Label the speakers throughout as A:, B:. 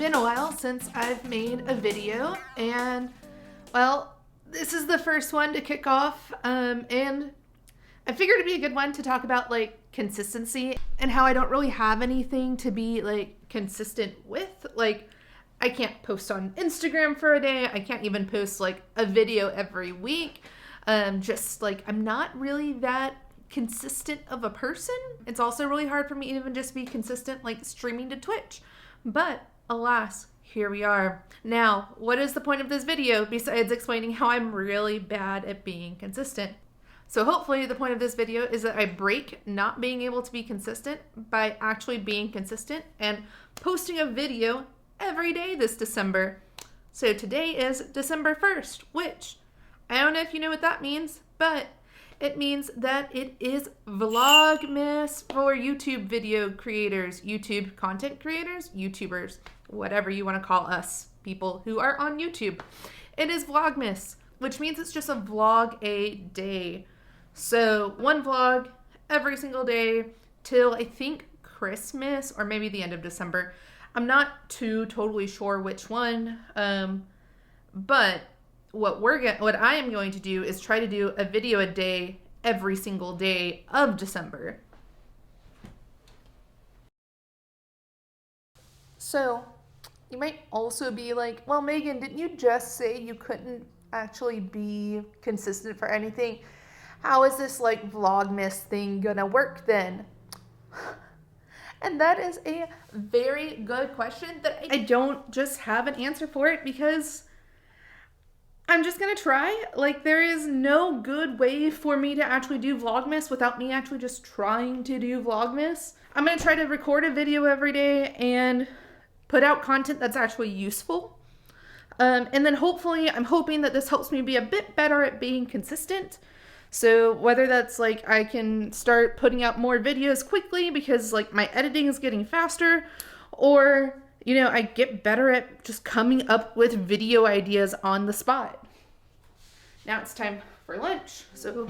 A: been a while since I've made a video, and well, this is the first one to kick off, and I figured it'd be a good one to talk about like consistency and how I don't really have anything to be like consistent with. Like, I can't post on Instagram for a day. I can't even post like a video every week. Just like, I'm not really that consistent of a person. It's also really hard for me to even just be consistent like streaming to Twitch. But alas, here we are. Now, what is the point of this video besides explaining how I'm really bad at being consistent? So hopefully the point of this video is that I break not being able to be consistent by actually being consistent and posting a video every day this December. So today is December 1st, which I don't know if you know what that means, but it means that it is Vlogmas for YouTube video creators, YouTube content creators, YouTubers, whatever you want to call us, people who are on YouTube. It is Vlogmas, which means it's just a vlog a day. So one vlog every single day till I think Christmas or maybe the end of December. I'm not totally sure which one, but what I am going to do is try to do a video a day every single day of December. So you might also be like, well, Megan, didn't you just say you couldn't actually be consistent for anything? How is this like Vlogmas thing gonna work then? And that is a very good question that I don't just have an answer for it, because I'm just gonna try. Like, there is no good way for me to actually do Vlogmas without me actually just trying to do Vlogmas. I'm gonna try to record a video every day and put out content that's actually useful. And then hopefully, I'm hoping that this helps me be a bit better at being consistent. So whether that's like I can start putting out more videos quickly because like my editing is getting faster, or, you know, I get better at just coming up with video ideas on the spot. Now it's time for lunch. So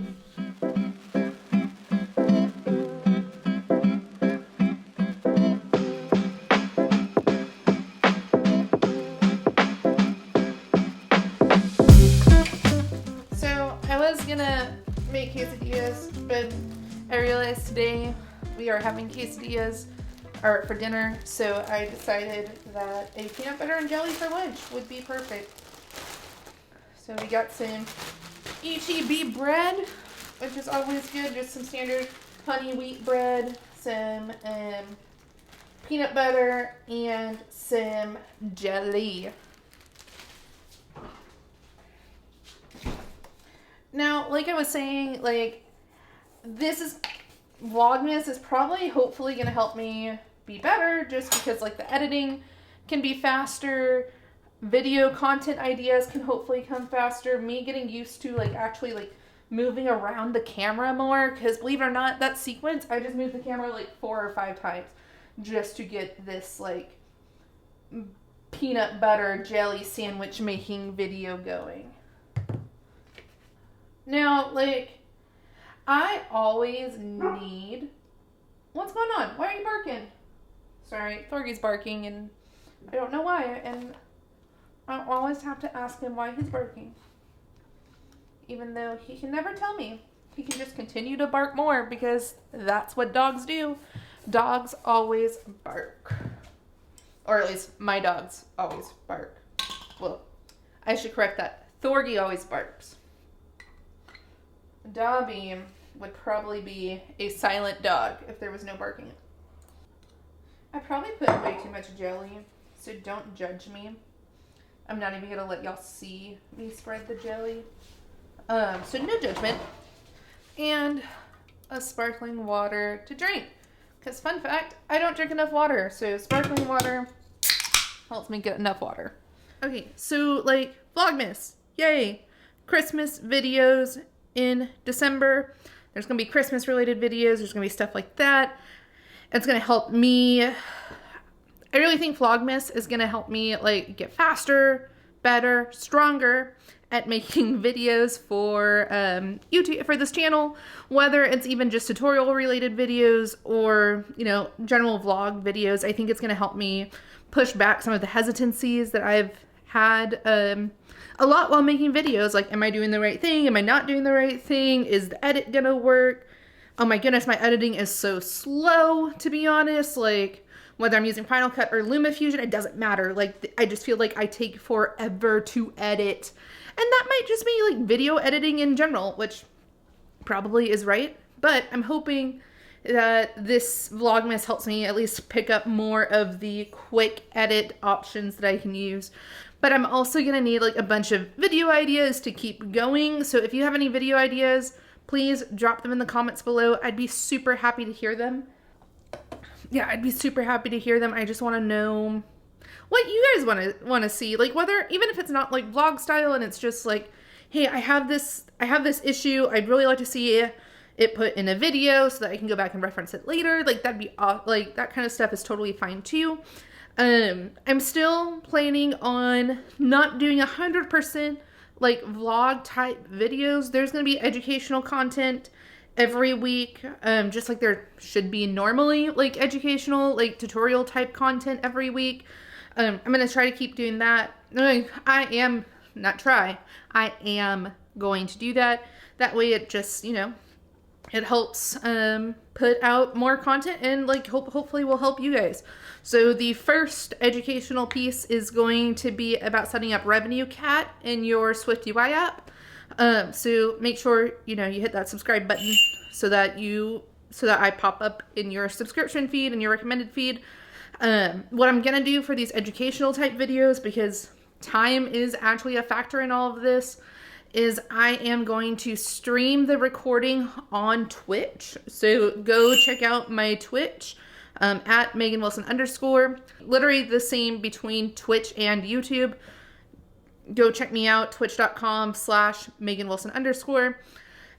A: I was gonna make quesadillas, but I realized today we are having quesadillas for dinner, so I decided that a peanut butter and jelly for lunch would be perfect. So we got some HEB bread, which is always good, just some standard honey wheat bread, some peanut butter, and some jelly. Now, like I was saying, like, Vlogmas is probably hopefully going to help me be better, just because like the editing can be faster, video content ideas can hopefully come faster, me getting used to like actually like moving around the camera more, because believe it or not, that sequence, I just moved the camera like 4 or 5 times just to get this like peanut butter jelly sandwich making video going. Now, like, I always need... What's going on? Why are you barking? Sorry, Thorgy's barking, and I don't know why, and I always have to ask him why he's barking. Even though he can never tell me. He can just continue to bark more, because that's what dogs do. Dogs always bark. Or at least my dogs always bark. Well, I should correct that. Thorgy always barks. Dobby would probably be a silent dog if there was no barking. I probably put way too much jelly, so don't judge me. I'm not even gonna let y'all see me spread the jelly. So no judgment. And a sparkling water to drink. Because fun fact, I don't drink enough water, so sparkling water helps me get enough water. Okay, so like Vlogmas, yay! Christmas videos in December. There's gonna be Christmas related videos. There's gonna be stuff like that. It's gonna help me. I really think Vlogmas is gonna help me like get faster, better, stronger at making videos for YouTube, for this channel, whether it's even just tutorial related videos or, you know, general vlog videos. I think it's going to help me push back some of the hesitancies that I've had a lot while making videos. Like, am I doing the right thing? Am I not doing the right thing? Is the edit gonna work? Oh my goodness, my editing is so slow, to be honest. Like, whether I'm using Final Cut or LumaFusion, it doesn't matter. Like, I just feel like I take forever to edit. And that might just be like video editing in general, which probably is right. But I'm hoping that this Vlogmas helps me at least pick up more of the quick edit options that I can use. But I'm also gonna need like a bunch of video ideas to keep going. So if you have any video ideas, please drop them in the comments below. I'd be super happy to hear them. Yeah, I'd be super happy to hear them. I just want to know what you guys want to see. Like, whether, even if it's not like vlog style and it's just like, hey, I have this issue. I'd really like to see it put in a video so that I can go back and reference it later. Like, that'd be like, that kind of stuff is totally fine too. I'm still planning on not doing 100% like vlog type videos. There's going to be educational content every week, just like there should be normally like educational, like tutorial type content every week. I'm going to try to keep doing that. I am going to do that. That way it just, you know, it helps put out more content and like hopefully will help you guys. So the first educational piece is going to be about setting up Revenue Cat in your Swift UI app. So make sure, you know, you hit that subscribe button so that I pop up in your subscription feed and your recommended feed. What I'm gonna do for these educational type videos, because time is actually a factor in all of this, is I am going to stream the recording on Twitch. So go check out my Twitch at Megan Wilson _. Literally the same between Twitch and YouTube. Go check me out, twitch.com/Megan Wilson _.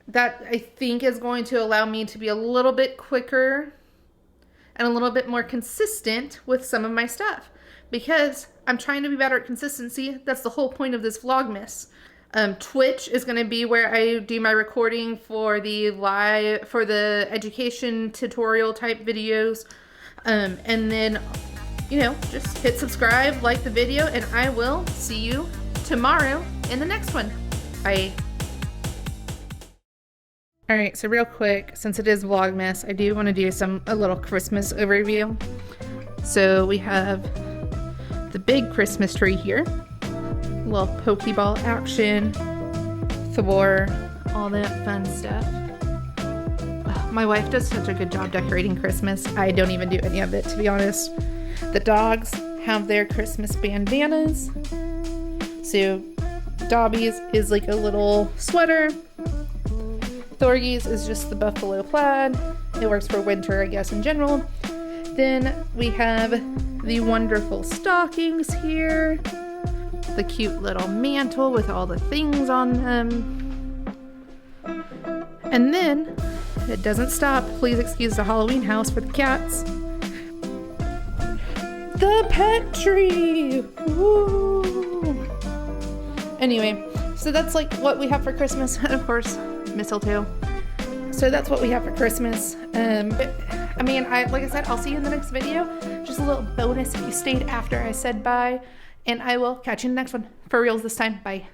A: That I think is going to allow me to be a little bit quicker and a little bit more consistent with some of my stuff, because I'm trying to be better at consistency. That's the whole point of this Vlogmas. Twitch is going to be where I do my recording for the education tutorial type videos. And then, you know, just hit subscribe, like the video, and I will see you tomorrow in the next one. Bye. All right, so real quick, since it is Vlogmas, I do want to do a little Christmas overview. So we have the big Christmas tree here. A little Pokeball action, Thor, all that fun stuff. My wife does such a good job decorating Christmas. I don't even do any of it, to be honest. The dogs have their Christmas bandanas. So Dobby's is like a little sweater. Thorgy's is just the buffalo plaid. It works for winter, I guess, in general. Then we have the wonderful stockings here. The cute little mantle with all the things on them. And then, it doesn't stop. Please excuse the Halloween house for the cats. The pet tree! Woo! Anyway, so that's like what we have for Christmas. And of course, mistletoe. So that's what we have for Christmas. But I mean, like I said, I'll see you in the next video. Just a little bonus if you stayed after I said bye. And I will catch you in the next one. For reals this time. Bye.